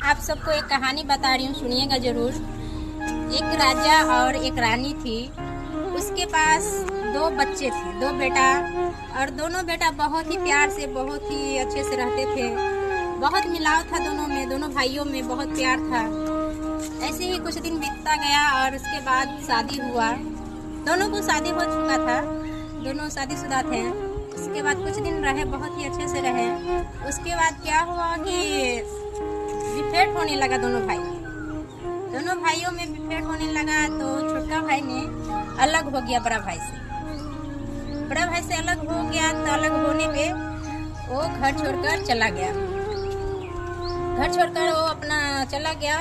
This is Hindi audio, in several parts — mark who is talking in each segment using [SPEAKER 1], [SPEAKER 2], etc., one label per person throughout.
[SPEAKER 1] आप सबको एक कहानी बता रही हूँ, सुनिएगा जरूर। एक राजा और एक रानी थी। उसके पास दो बच्चे थे, दो बेटा, और दोनों बेटा बहुत ही प्यार से, बहुत ही अच्छे से रहते थे। बहुत मिलाव था दोनों में, दोनों भाइयों में बहुत प्यार था। ऐसे ही कुछ दिन बीतता गया और उसके बाद शादी हुआ। दोनों को शादी हो चुका था, दोनों शादीशुदा थे। उसके बाद कुछ दिन रहे, बहुत ही अच्छे से रहे। उसके बाद क्या हुआ कि विभेद होने लगा दोनों भाइयों में विभेद होने लगा। तो छोटा भाई ने अलग हो गया बड़ा भाई से अलग हो गया। तो अलग होने पे वो घर छोड़कर चला गया। घर छोड़कर वो अपना चला गया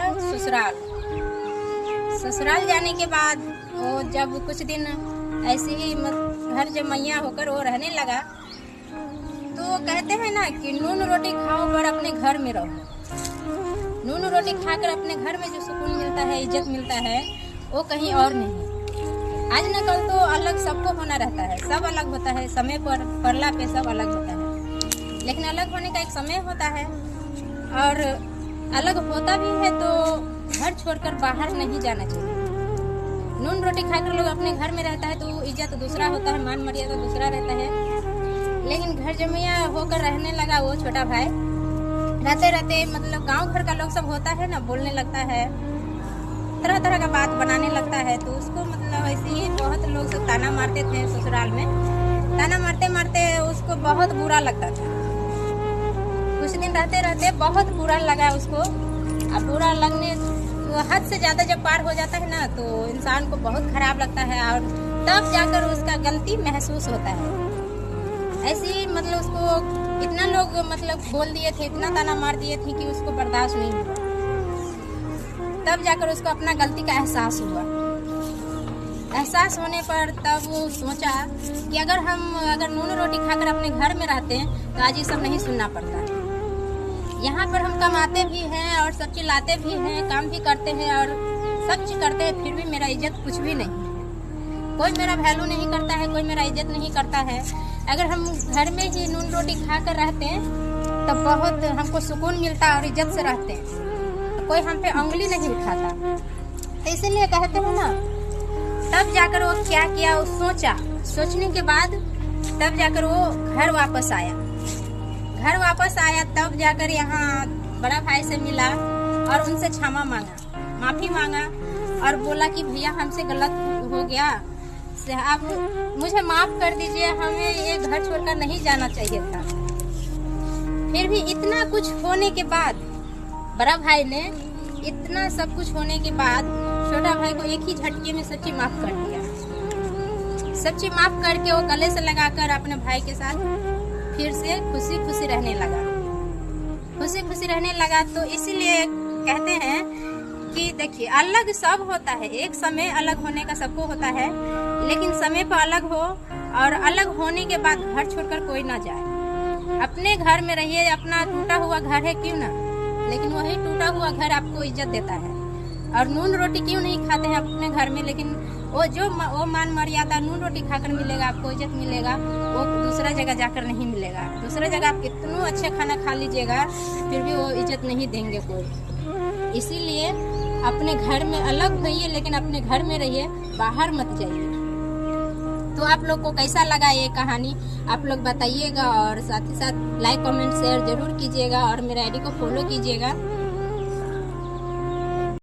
[SPEAKER 1] ससुराल जाने के बाद वो जब कुछ दिन ऐसे ही घर जमैया होकर वो रहने लगा, तो कहते हैं ना कि नून रोटी खाओ पर अपने घर में रहो। नून रोटी खाकर अपने घर में जो सुकून मिलता है, इज्जत मिलता है, वो कहीं और नहीं। आज न कल तो अलग सबको होना रहता है, सब अलग होता है, समय पर पड़ला पे सब अलग होता है। लेकिन अलग होने का एक समय होता है, और अलग होता भी है तो घर छोड़कर बाहर नहीं जाना चाहिए। नून रोटी खाकर लोग अपने घर में रहता है तो इज्जत दूसरा होता है, मान मर्यादा दूसरा रहता है। लेकिन घर जमैया होकर रहने लगा वो छोटा भाई। रहते रहते मतलब गांव घर का लोग सब होता है ना, बोलने लगता है, तरह तरह का बात बनाने लगता है। तो उसको मतलब ऐसे ही बहुत लोग सब ताना मारते थे ससुराल में। ताना मारते मारते उसको बहुत बुरा लगता था। कुछ दिन रहते रहते बहुत बुरा लगा उसको। अब बुरा लगने तो हद से ज्यादा जब पार हो जाता है ना, तो इंसान को बहुत खराब लगता है, और तब जाकर उसका गलती महसूस होता है। ऐसे ही मतलब उसको इतना लोग मतलब बोल दिए थे, इतना ताना मार दिए थे कि उसको बर्दाश्त नहीं हुआ। तब जाकर उसको अपना गलती का एहसास हुआ। एहसास होने पर तब वो सोचा कि अगर नून रोटी खाकर अपने घर में रहते हैं तो आज ये सब नहीं सुनना पड़ता। यहाँ पर हम कमाते भी हैं और सब चीज लाते भी हैं, काम भी करते हैं और सब चीज करते हैं, फिर भी मेरा इज्जत कुछ भी नहीं है। कोई मेरा वैल्यू नहीं करता है, कोई मेरा इज्जत नहीं करता है। अगर हम घर में ही नून रोटी खाकर रहते हैं तब बहुत हमको सुकून मिलता है और इज्जत से रहते हैं, कोई हम पे उंगली नहीं उठाता। तो इसीलिए कहते हैं ना, तब जाकर वो क्या किया, वो सोचने के बाद तब जाकर वो घर वापस आया। तब जाकर यहाँ बड़ा भाई से मिला और उनसे क्षमा मांगा, माफी मांगा, और बोला कि भैया हमसे गलत हो गया, आप मुझे माफ कर दीजिए, हमें ये घर छोड़कर नहीं जाना चाहिए था। फिर भी इतना कुछ होने के बाद, बड़ा भाई ने इतना सब कुछ होने के बाद छोटा भाई को एक ही झटके में सच्ची माफ कर दिया। सच्ची माफ करके वो गले से लगाकर अपने भाई के साथ फिर से खुशी खुशी रहने लगा। तो इसीलिए कहते हैं कि देखिए, अलग सब होता है, एक समय अलग होने का सबको होता है, लेकिन समय पर अलग हो, और अलग होने के बाद घर छोड़कर कोई ना जाए। अपने घर में रहिए, अपना टूटा हुआ घर है क्यों ना, लेकिन वही टूटा हुआ घर आपको इज्जत देता है। और नून रोटी क्यों नहीं खाते हैं अपने घर में, लेकिन वो मान मर्यादा नून रोटी खाकर मिलेगा, आपको इज्जत मिलेगा, वो दूसरा जगह जाकर नहीं मिलेगा। दूसरा जगह आप कितना अच्छा खाना खा लीजिएगा, फिर भी वो इज्जत नहीं देंगे कोई। इसीलिए अपने घर में अलग होइए, लेकिन अपने घर में रहिए, बाहर मत जाइए। तो आप लोग को कैसा लगा ये कहानी, आप लोग बताइएगा, और साथ ही साथ लाइक कमेंट शेयर जरूर कीजिएगा, और मेरे आईडी को फॉलो कीजिएगा।